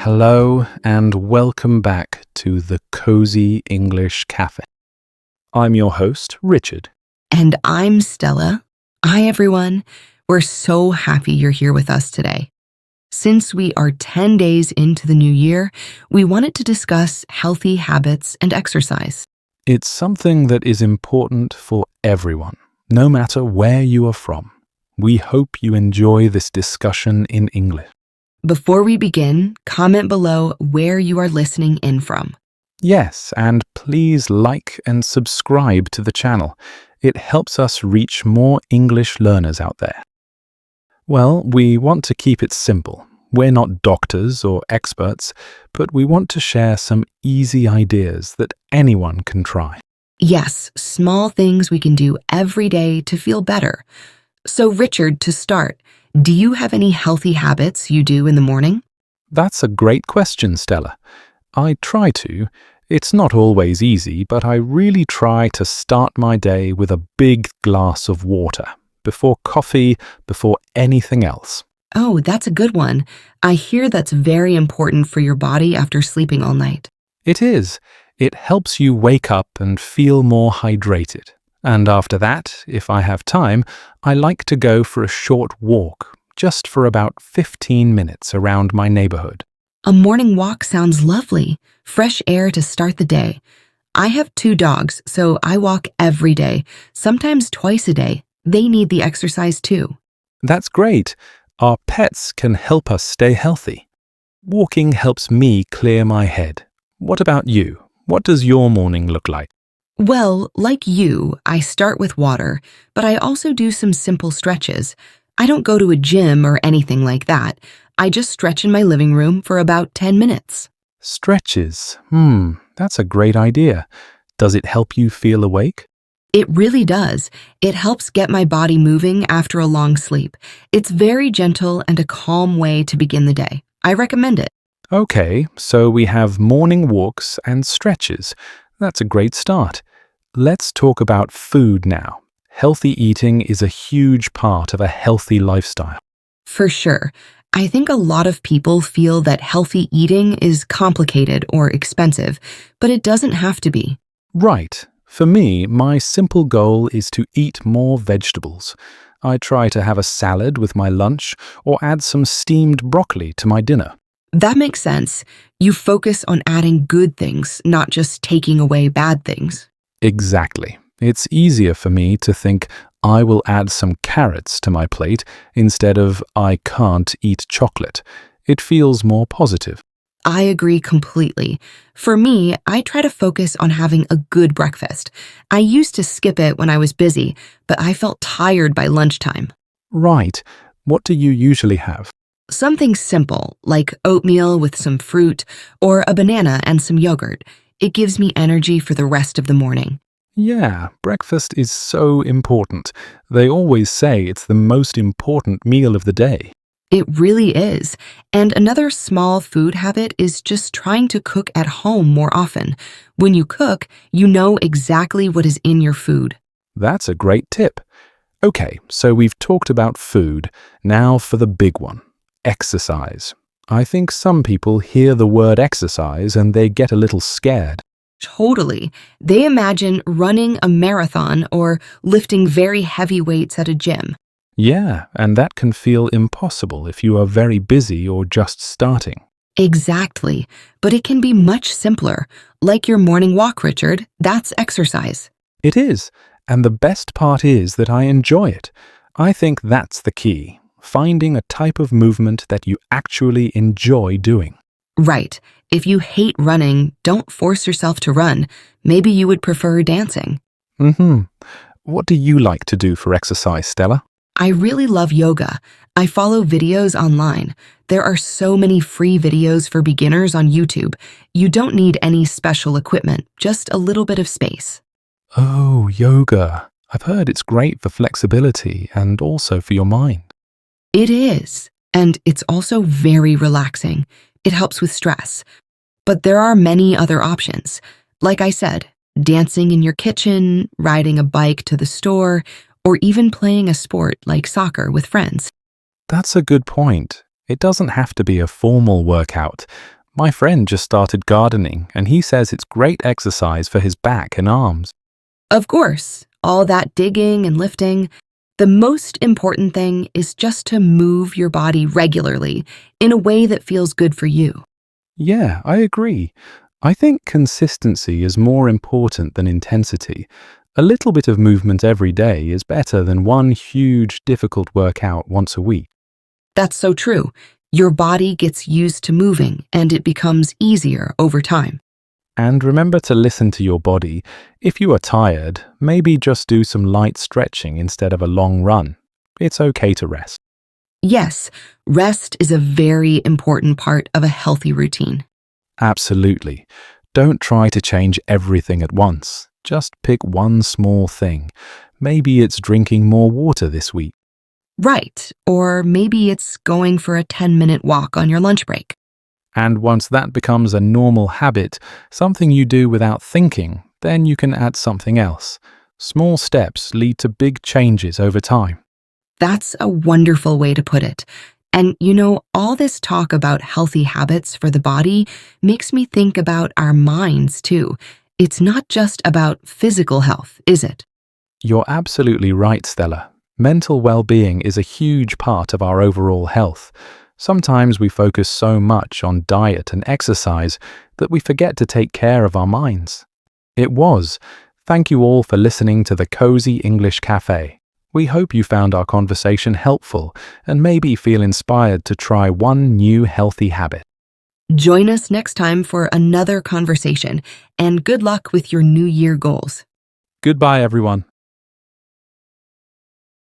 Hello and welcome back to the Cozy English Cafe. I'm your host, Richard. And I'm Stella. Hi, everyone. We're so happy you're here with us today. Since we are 10 days into the new year, we wanted to discuss healthy habits and exercise. It's something that is important for everyone, no matter where you are from. We hope you enjoy this discussion in English. Before we begin, comment below where you are listening in from. Yes, and please like and subscribe to the channel. It helps us reach more English learners out there. Well, we want to keep it simple. We're not doctors or experts, but we want to share some easy ideas that anyone can try. Yes, small things we can do every day to feel better. So, Richard, to start, do you have any healthy habits you do in the morning? That's a great question, Stella. I try to. It's not always easy, but I really try to start my day with a big glass of water. Before coffee, before anything else. Oh, that's a good one. I hear that's very important for your body after sleeping all night. It is. It helps you wake up and feel more hydrated. And after that, if I have time, I like to go for a short walk, just for about 15 minutes around my neighborhood. A morning walk sounds lovely. Fresh air to start the day. I have 2 dogs, so I walk every day, sometimes twice a day. They need the exercise too. That's great. Our pets can help us stay healthy. Walking helps me clear my head. What about you? What does your morning look like? Well, like you, I start with water, but I also do some simple stretches. I don't go to a gym or anything like that. I just stretch in my living room for about 10 minutes. Stretches. That's a great idea. Does it help you feel awake? It really does. It helps get my body moving after a long sleep. It's very gentle and a calm way to begin the day. I recommend it. Okay, so we have morning walks and stretches. That's a great start. Let's talk about food now. Healthy eating is a huge part of a healthy lifestyle. For sure. I think a lot of people feel that healthy eating is complicated or expensive, but it doesn't have to be. Right. For me, my simple goal is to eat more vegetables. I try to have a salad with my lunch or add some steamed broccoli to my dinner. That makes sense. You focus on adding good things, not just taking away bad things. Exactly. It's easier for me to think I will add some carrots to my plate instead of I can't eat chocolate. It feels more positive. I agree completely. For me, I try to focus on having a good breakfast. I used to skip it when I was busy, but I felt tired by lunchtime. Right. What do you usually have? Something simple, like oatmeal with some fruit or a banana and some yogurt. It gives me energy for the rest of the morning. Yeah, breakfast is so important. They always say it's the most important meal of the day. It really is. And another small food habit is just trying to cook at home more often. When you cook, you know exactly what is in your food. That's a great tip. Okay, so we've talked about food. Now for the big one. Exercise. I think some people hear the word exercise and they get a little scared. Totally. They imagine running a marathon or lifting very heavy weights at a gym. Yeah, and that can feel impossible if you are very busy or just starting. Exactly. But it can be much simpler. Like your morning walk, Richard. That's exercise. It is, and the best part is that I enjoy it. I think that's the key, finding a type of movement that you actually enjoy doing. Right. If you hate running, don't force yourself to run. Maybe you would prefer dancing. What do you like to do for exercise, Stella? I really love yoga. I follow videos online. There are so many free videos for beginners on YouTube. You don't need any special equipment, just a little bit of space. Oh, yoga. I've heard it's great for flexibility and also for your mind. It is, and it's also very relaxing. It helps with stress. But there are many other options. Like I said, dancing in your kitchen, riding a bike to the store, or even playing a sport like soccer with friends. That's a good point. It doesn't have to be a formal workout. My friend just started gardening, and he says it's great exercise for his back and arms. Of course, all that digging and lifting. The most important thing is just to move your body regularly in a way that feels good for you. Yeah, I agree. I think consistency is more important than intensity. A little bit of movement every day is better than one huge, difficult workout once a week. That's so true. Your body gets used to moving and it becomes easier over time. And remember to listen to your body. If you are tired, maybe just do some light stretching instead of a long run. It's okay to rest. Yes, rest is a very important part of a healthy routine. Absolutely. Don't try to change everything at once. Just pick one small thing. Maybe it's drinking more water this week. Right, or maybe it's going for a 10-minute walk on your lunch break. And once that becomes a normal habit, something you do without thinking, then you can add something else. Small steps lead to big changes over time. That's a wonderful way to put it. And all this talk about healthy habits for the body makes me think about our minds too. It's not just about physical health, is it? You're absolutely right, Stella. Mental well-being is a huge part of our overall health. Sometimes we focus so much on diet and exercise that we forget to take care of our minds. It was. Thank you all for listening to the Cozy English Cafe. We hope you found our conversation helpful and maybe feel inspired to try one new healthy habit. Join us next time for another conversation, and good luck with your New Year goals. Goodbye, everyone.